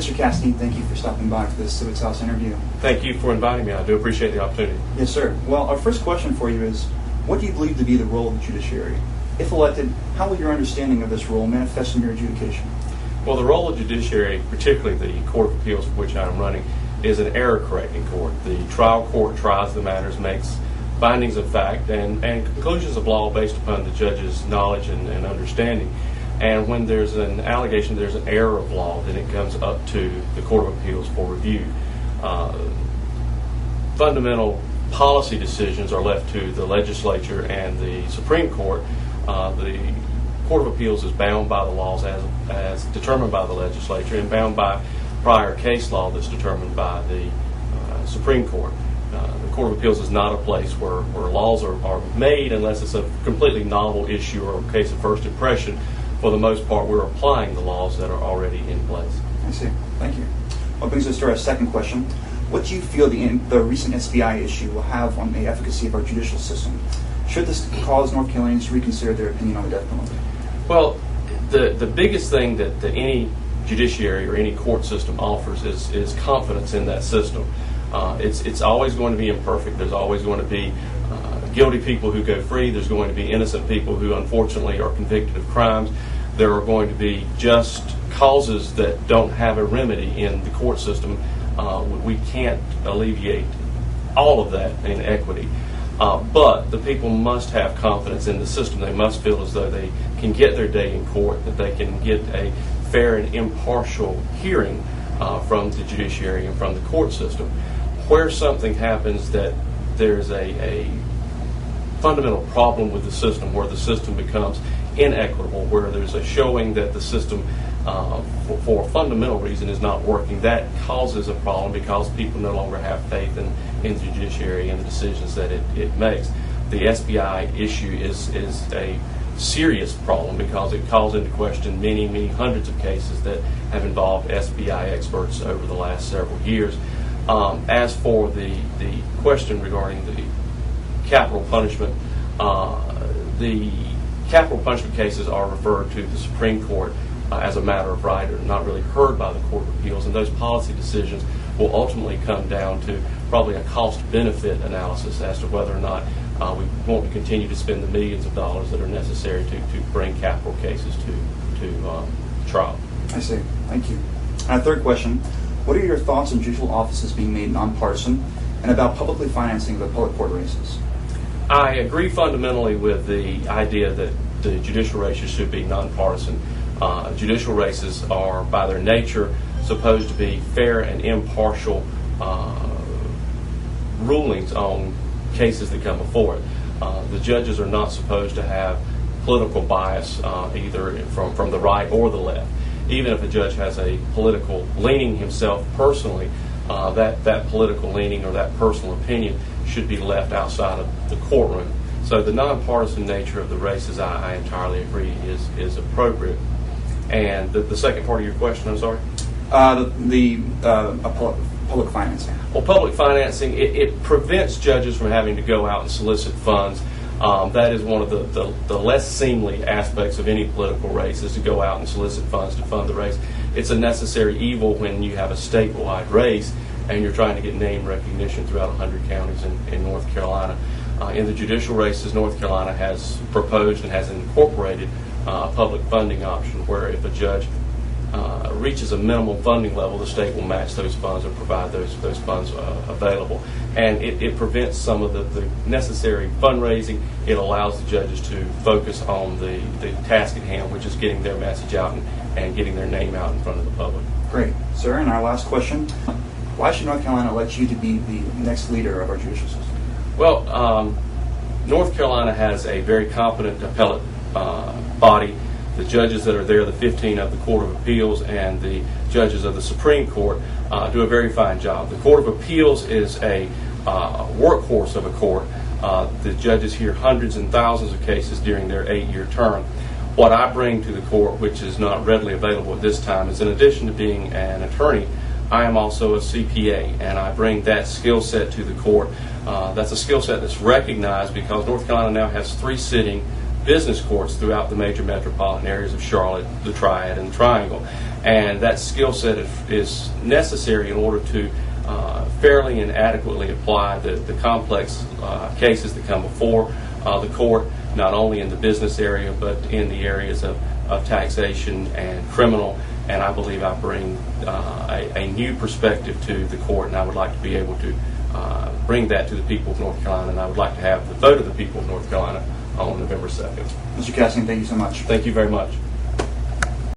Mr. Casteen, thank you for stopping by for this Civitas interview. Thank you for inviting me. I do appreciate the opportunity. Yes, sir. Well, our first question for you is, what do you believe to be the role of the judiciary? If elected, how will your understanding of this role manifest in your adjudication? Well, the role of judiciary, particularly the Court of Appeals for which I'm running, is an error-correcting court. The trial court tries the matters, makes findings of fact and conclusions of law based upon the judge's knowledge and understanding. And when there's an allegation, there's an error of law, then it comes up to the Court of Appeals for review. Fundamental policy decisions are left to the legislature and the Supreme Court. The Court of Appeals is bound by the laws as determined by the legislature and bound by prior case law that's determined by the Supreme Court. The Court of Appeals is not a place where laws are made unless it's a completely novel issue or a case of first impression. For the most part, we're applying the laws that are already in place. I see. Thank you. That brings us to our second question. What do you feel the recent SBI issue will have on the efficacy of our judicial system? Should this cause North Carolinians to reconsider their opinion on the death penalty? Well, the biggest thing that any judiciary or any court system offers is confidence in that system. It's always going to be imperfect. There's always going to be guilty people who go free. There's going to be innocent people who unfortunately are convicted of crimes. There are going to be just causes that don't have a remedy in the court system. We can't alleviate all of that in equity. But the people must have confidence in the system. They must feel as though they can get their day in court, that they can get a fair and impartial hearing from the judiciary and from the court system. Where something happens that there's a fundamental problem with the system, where the system becomes inequitable, where there's a showing that the system for a fundamental reason is not working, that causes a problem because people no longer have faith in the judiciary and the decisions that it makes. The SBI issue is a serious problem because it calls into question many hundreds of cases that have involved SBI experts over the last several years. As for the question regarding the capital punishment, the capital punishment cases are referred to the Supreme Court as a matter of right, or not really heard by the Court of Appeals, and those policy decisions will ultimately come down to probably a cost-benefit analysis as to whether or not we want to continue to spend the millions of dollars that are necessary to bring capital cases to trial. I see. Thank you. And a third question, what are your thoughts on judicial offices being made nonpartisan and about publicly financing the public court races? I agree fundamentally with the idea that the judicial races should be nonpartisan. Judicial races are, by their nature, supposed to be fair and impartial rulings on cases that come before it. The judges are not supposed to have political bias either from the right or the left. Even if a judge has a political leaning himself personally, that political leaning or that personal opinion should be left outside of the courtroom. So the nonpartisan nature of the races, I entirely agree, is appropriate. And the second part of your question, I'm sorry? Public financing. Well, public financing, it prevents judges from having to go out and solicit funds. That is one of the less seemly aspects of any political race, is to go out and solicit funds to fund the race. It's a necessary evil when you have a statewide race and you're trying to get name recognition throughout 100 counties in North Carolina. In the judicial races, North Carolina has proposed and has incorporated a public funding option where if a judge reaches a minimum funding level, the state will match those funds and provide those funds available. And it prevents some of the necessary fundraising. It allows the judges to focus on the task at hand, which is getting their message out and getting their name out in front of the public. Great. Sir, and our last question, why should North Carolina elect you to be the next leader of our judicial system? Well, North Carolina has a very competent appellate body. The judges that are there, the 15 of the Court of Appeals and the judges of the Supreme Court, do a very fine job. The Court of Appeals is a workhorse of a court. The judges hear hundreds and thousands of cases during their 8-year term. What I bring to the court, which is not readily available at this time, is in addition to being an attorney, I am also a CPA, and I bring that skill set to the court. That's a skill set that's recognized because North Carolina now has 3 sitting business courts throughout the major metropolitan areas of Charlotte, the Triad, and the Triangle. And that skill set is necessary in order to fairly and adequately apply the complex cases that come before the court, not only in the business area, but in the areas of taxation and criminal. And I believe I bring a new perspective to the court, and I would like to be able to bring that to the people of North Carolina, and I would like to have the vote of the people of North Carolina on November 2nd. Mr. Casteen, thank you so much. Thank you very much.